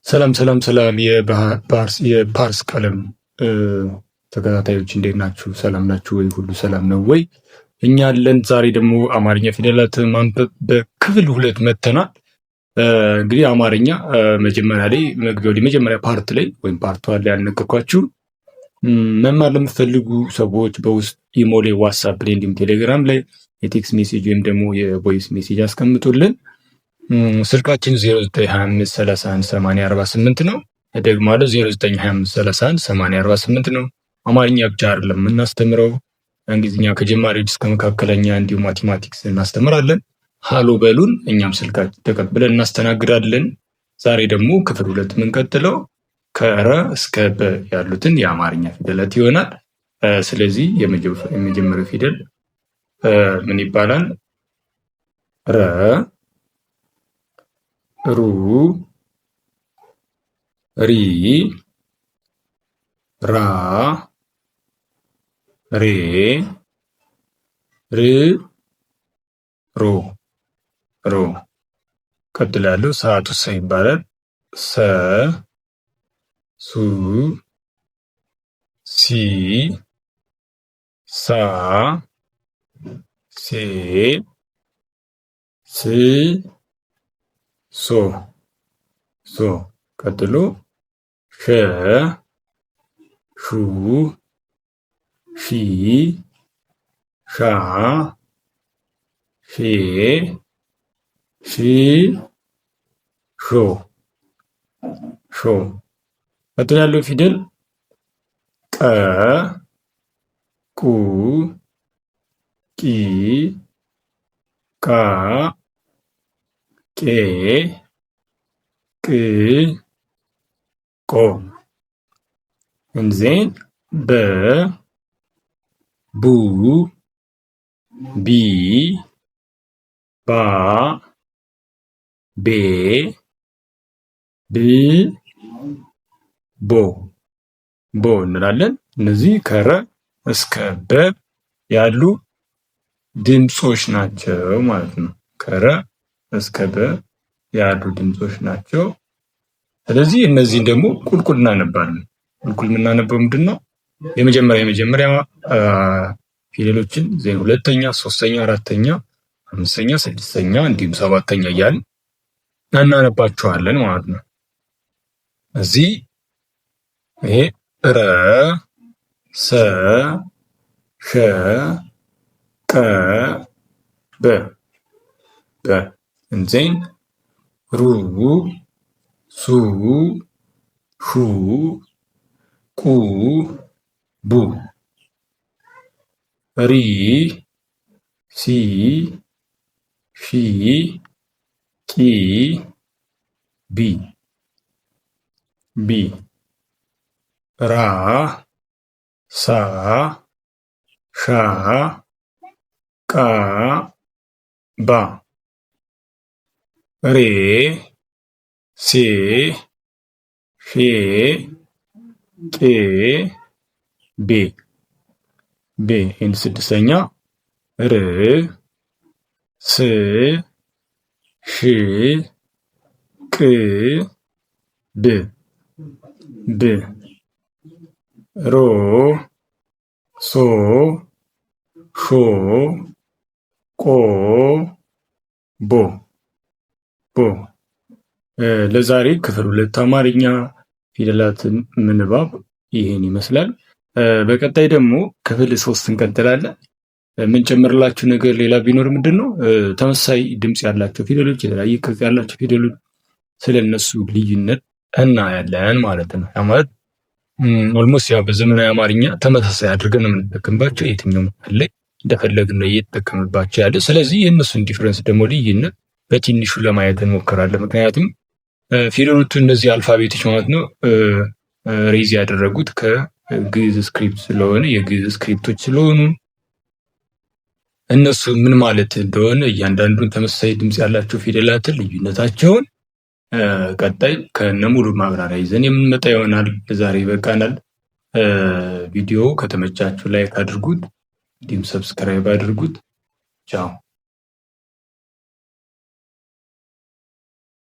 ሰላም የፓርስ ቀለም ተከታታዮች እንዴት ናችሁ? ሰላም ናችሁ ወይ? ሁሉ ሰላም ነው ወይ? እኛ አለን። ዛሬ ደግሞ አማርኛ ፊደላት ማንበብ በክፍል 2 መተናል። እንግዲህ አማርኛ መጀመሪያ ላይ መግቢያው ላይ መጀመሪያ ፓርት ላይ ወይም ፓርት 1 ላይ ያልነገርኳችሁ መማር ለምትፈልጉ ሰዎች በውስጥ ኢሞ ላይ፣ ዋትስአፕ ላይ እንዲሁም ቴሌግራም ላይ የቴክስት ሜሴጅ ወይም ደግሞ የቮይስ ሜሴጅ አስቀምጡልን። ስልካችን 0925318048 ነው። ደግሞአለ 0925318048 ነው። አማርኛ ብቻ አይደለም የምናስተምረው፣ እንግሊዝኛ ከጀማሪ እስከ መካከለኛ እንዲሁም ማቴማቲክስ እናስተምራለን። ሃሎ በሉን፣ እኛም ስልካችን ተቀብለን እናስተናግዳለን። ዛሬ ደግሞ ክፍል 2 የምንቀጥለው ከረ እስከ በ ያሉትን የአማርኛ ፊደላት ይሆናል። ስለዚህ የመጀመሪያው ፊደል ምን ይባላል? ረ፣ ሩ፣ ሪ፣ ራ፣ ሬ፣ ር፣ ሮ። ቀጥሎ ያለው ሰዓቱ ሰ ይባላል። ሰ፣ ሱ፣ ሲ፣ ሳ፣ ሴ፣ ስ፣ ሶ። ቀጥሎ ሸ፣ ሹ፣ ሺ፣ ሻ፣ ሼ፣ ሺ፣ ሾ። ቀጥሎ ያለው ፊደል ቀ፣ ቁ፣ ቂ፣ ቃ፣ ቄ፣ ቅ፣ ቆ። እንዜን በ፣ ቡ፣ ቢ፣ ባ፣ ቤ፣ ብ፣ ቦ እንላለን። እነዚህ ከረ እስከ በ ያሉ ድምጾች ናቸው ማለት ነው። ከረ እስከ በ ያሉ ድምጾች ናቸው። ስለዚህ እነዚህን ደግሞ ቁልቁል እናነባለን። ቁልቁል የምናነበው ምንድን ነው? የመጀመሪያ ፊደሎችን ዜን ሁለተኛ፣ ሶስተኛ፣ አራተኛ፣ አምስተኛ፣ ስድስተኛ እንዲሁም ሰባተኛ እያልን እናነባቸዋለን ማለት ነው። እዚህ ይሄ ረ፣ ሰ፣ ሸ፣ ቀ፣ በ እንዜን ሩ፣ ሱ፣ ሹ፣ ቁ፣ ቡ፣ ሪ፣ ሲ፣ ሺ፣ ቂ፣ ቢ፣ ራ፣ ሳ፣ ሻ፣ ቃ፣ ባ፣ ሬ፣ ሴ፣ ሼ፣ ቄ፣ ቤ። ይህን ስድስተኛ ር፣ ስ፣ ሽ፣ ቅ፣ ብ፣ ሮ፣ ሶ፣ ሾ፣ ቆ፣ ቦ። ለዛሬ ክፍል 2 አማርኛ ፊደላትን ምንባብ ይሄን ይመስላል። በቀጣይ ደግሞ ክፍል 3 እንቀጥላለን። የምንጨምርላችሁ ነገር ሌላ ቢኖር ምንድን ነው ተመሳሳይ ድምፅ ያላቸው ፊደሎች፣ የተለያየ ቅርጽ ያላቸው ፊደሎች ስለነሱ ልዩነት እናያለን ማለት ነው። ያ ማለት ኦልሞስት ያው በዘመናዊ አማርኛ ተመሳሳይ አድርገን ነው የምንጠቀምባቸው። የትኛውም ላይ እንደፈለግን ነው እየተጠቀምባቸው ያለ። ስለዚህ የእነሱን ዲፍረንስ ደግሞ ልዩነት በትንሹ ለማየት እንሞክራለን። ምክንያቱም ፊደሎቹ እነዚህ አልፋቤቶች ማለት ነው ሬዝ ያደረጉት ከግዕዝ ስክሪፕት ስለሆነ የግዕዝ ስክሪፕቶች ስለሆኑ እነሱ ምን ማለት እንደሆነ እያንዳንዱን ተመሳሳይ ድምፅ ያላቸው ፊደላትን ልዩነታቸውን ቀጣይ ከነሙሉ ማብራሪያ ይዘን የምንመጣ ይሆናል። ለዛሬ ይበቃናል። ቪዲዮ ከተመቻችሁ ላይክ አድርጉት፣ እንዲሁም ሰብስክራይብ አድርጉት። ቻው።